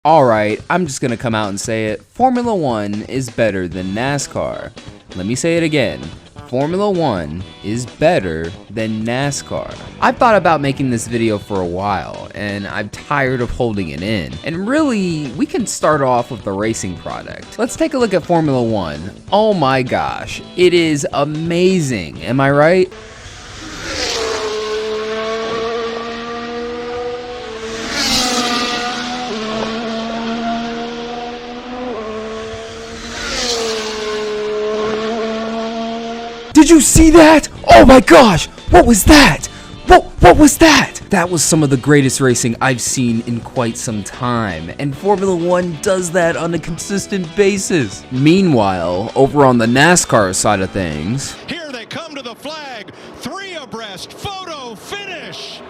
Alright, I'm just gonna come out and say it. Formula 1 is better than NASCAR. Let me say it again. Formula 1 is better than NASCAR. I've thought about making this video for a while, and I'm tired of holding it in. And really, we can start off with the racing product. Let's take a look at Formula 1. Oh my gosh, it is amazing, am I right? Did you see that? Oh my gosh! What was that? What was that? That was some of the greatest racing I've seen in quite some time, and Formula 1 does that on a consistent basis. Meanwhile, over on the NASCAR side of things, here they come to the flag, 3 abreast, photo finish.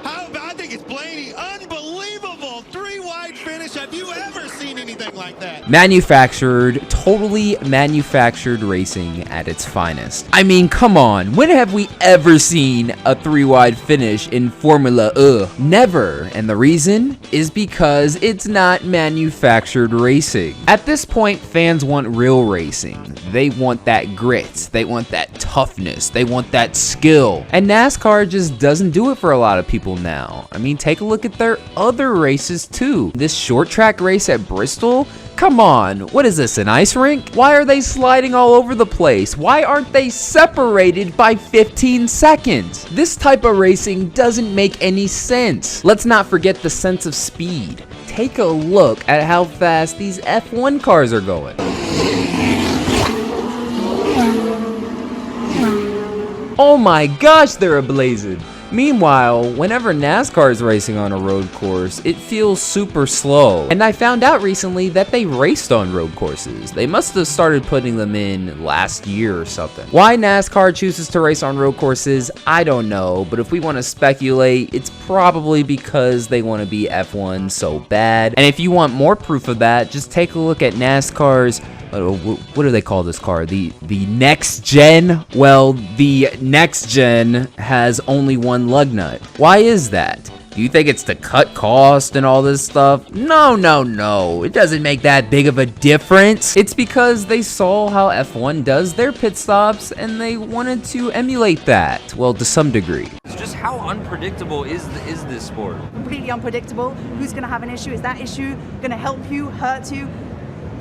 I think it's Blaney, unbelievable, 3 wide finish. Have you ever seen anything like that? Manufactured, totally manufactured racing at its finest. I mean, come on, when have we ever seen a 3 wide finish in Formula? Never. And the reason is because it's not manufactured racing. At this point, fans want real racing. They want that grit, they want that toughness, they want that skill. And NASCAR just doesn't do it for a lot of people now. I mean, take a look at their other races too. This short track race at Bristol? Come on, what is this, an ice rink? Why are they sliding all over the place? Why aren't they separated by 15 seconds? This type of racing doesn't make any sense. Let's not forget the sense of speed. Take a look at how fast these F1 cars are going. Oh my gosh, they're ablazing. Meanwhile, whenever NASCAR is racing on a road course, it feels super slow. And I found out recently that they raced on road courses. They must have started putting them in last year or something. Why NASCAR chooses to race on road courses, I don't know. But if we want to speculate, it's probably because they want to be F1 so bad. And if you want more proof of that, just take a look at NASCAR's what do they call this car? The next gen? Well, the next gen has only one lug nut. Why is that? Do you think it's to cut cost and all this stuff? No. It doesn't make that big of a difference. It's because they saw how F1 does their pit stops and they wanted to emulate that. Well, to some degree. It's just how unpredictable is this sport? Completely unpredictable. Who's going to have an issue? Is that issue going to help you, hurt you?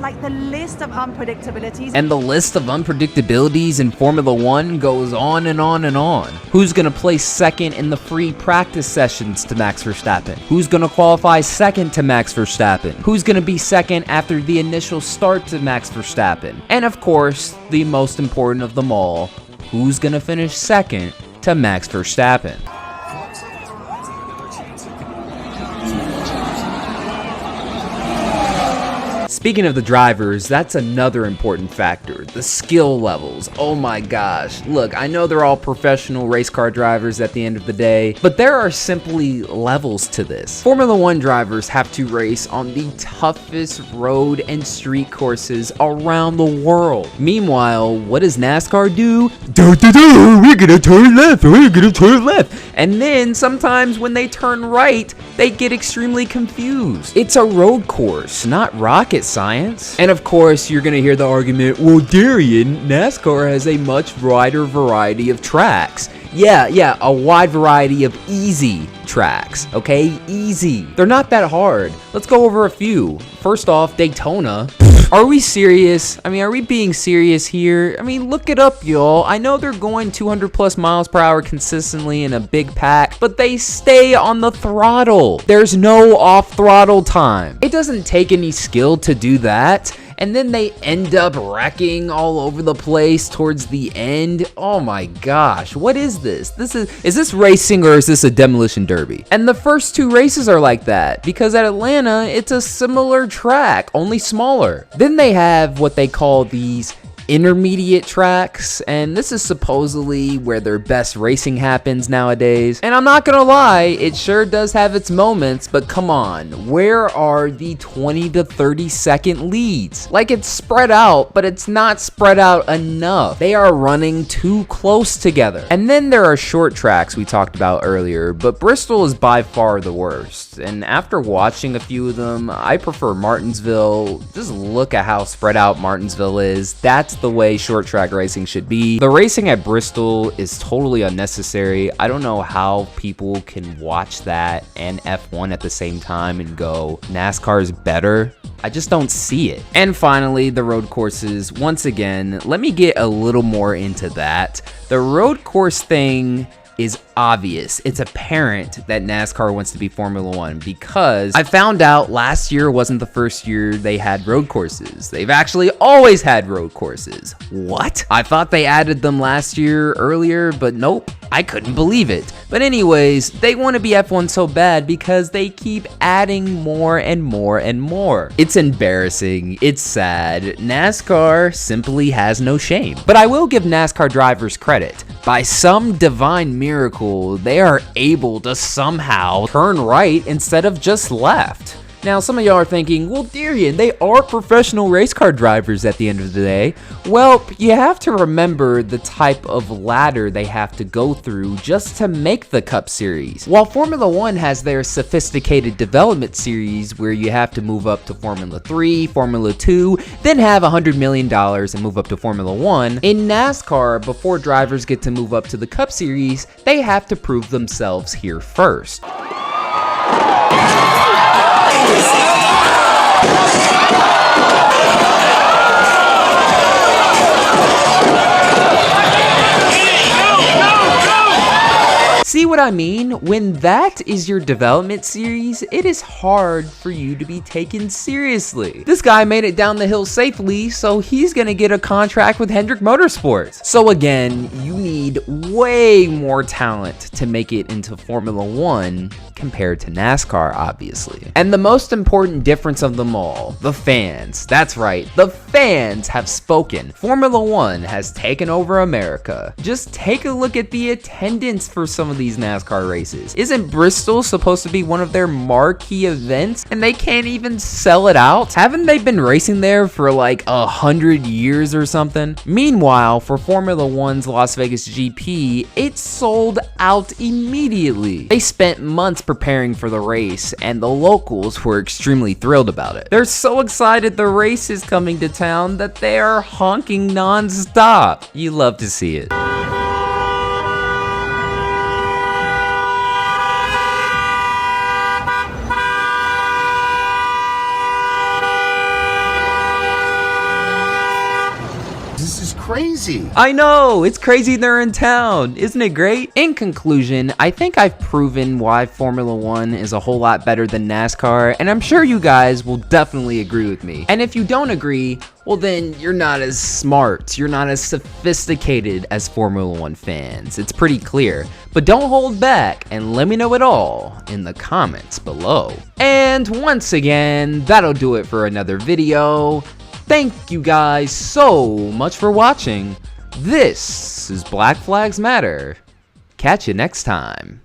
Like the list of unpredictabilities. And the list of unpredictabilities in Formula 1 goes on and on and on. Who's gonna place second in the free practice sessions to Max Verstappen? Who's gonna qualify second to Max Verstappen? Who's gonna be second after the initial start to Max Verstappen? And of course, the most important of them all, who's gonna finish second to Max Verstappen? Speaking of the drivers, that's another important factor, the skill levels. Oh my gosh. Look, I know they're all professional race car drivers at the end of the day, but there are simply levels to this. Formula 1 drivers have to race on the toughest road and street courses around the world. Meanwhile, what does NASCAR do? We're gonna turn left, And then sometimes when they turn right, they get extremely confused. It's a road course, not rocket science. And of course, you're gonna hear the argument, well, Darian, NASCAR has a much wider variety of tracks. Yeah, a wide variety of easy tracks, okay? Easy. They're not that hard. Let's go over a few. First off, Daytona. Are we serious? I mean, are we being serious here? I mean, look it up, y'all. I know they're going 200 plus miles per hour consistently in a big pack, but they stay on the throttle. There's no off throttle time. It doesn't take any skill to do that. And then they end up wrecking all over the place towards the end. Oh my gosh, what is this? Is this racing or is this a demolition derby? And the first 2 races are like that because at Atlanta, it's a similar track, only smaller. Then they have what they call these intermediate tracks, and this is supposedly where their best racing happens nowadays. And I'm not gonna lie, it sure does have its moments, but come on, where are the 20 to 30 second leads? Like, it's spread out, but it's not spread out enough. They are running too close together. And then there are short tracks we talked about earlier, but Bristol is by far the worst. And after watching a few of them, I prefer Martinsville. Just look at how spread out Martinsville is. That's the way short track racing should be. The racing at Bristol is totally unnecessary. I don't know how people can watch that and F1 at the same time and go, NASCAR is better. I just don't see it. And finally, the road courses. Once again, let me get a little more into that. The road course thing is obvious. It's apparent that NASCAR wants to be Formula One because I found out last year wasn't the first year they had road courses. They've actually always had road courses. What? I thought they added them last year earlier, but nope. I couldn't believe it. But anyways, they want to be F1 so bad because they keep adding more and more and more. It's embarrassing. It's sad. NASCAR simply has no shame. But I will give NASCAR drivers credit. By some divine miracle, they are able to somehow turn right instead of just left. Now, some of y'all are thinking, well, Darian, they are professional race car drivers at the end of the day. Well, you have to remember the type of ladder they have to go through just to make the Cup Series. While Formula One has their sophisticated development series where you have to move up to Formula 3, Formula 2, then have $100 million and move up to Formula 1, in NASCAR, before drivers get to move up to the Cup Series, they have to prove themselves here first. See what I mean? When that is your development series, it is hard for you to be taken seriously. This guy made it down the hill safely, so he's gonna get a contract with Hendrick Motorsport. So again, you need way more talent to make it into Formula One compared to NASCAR, obviously. And the most important difference of them all, the fans. That's right, the fans have spoken. Formula One has taken over America. Just take a look at the attendance for some of these NASCAR races. Isn't Bristol supposed to be one of their marquee events and they can't even sell it out? Haven't they been racing there for like 100 years or something? Meanwhile, for Formula One's Las Vegas GP, it sold out immediately. They spent months preparing for the race and the locals were extremely thrilled about it. They're so excited the race is coming to town that they are honking non-stop. You love to see it. Crazy. I know, it's crazy they're in town. Isn't it great? In conclusion, I think I've proven why Formula One is a whole lot better than NASCAR, and I'm sure you guys will definitely agree with me. And if you don't agree, well then you're not as smart, you're not as sophisticated as Formula One fans. It's pretty clear. But don't hold back and let me know it all in the comments below. And once again, that'll do it for another video. Thank you guys so much for watching. This is Black Flags Matter. Catch you next time.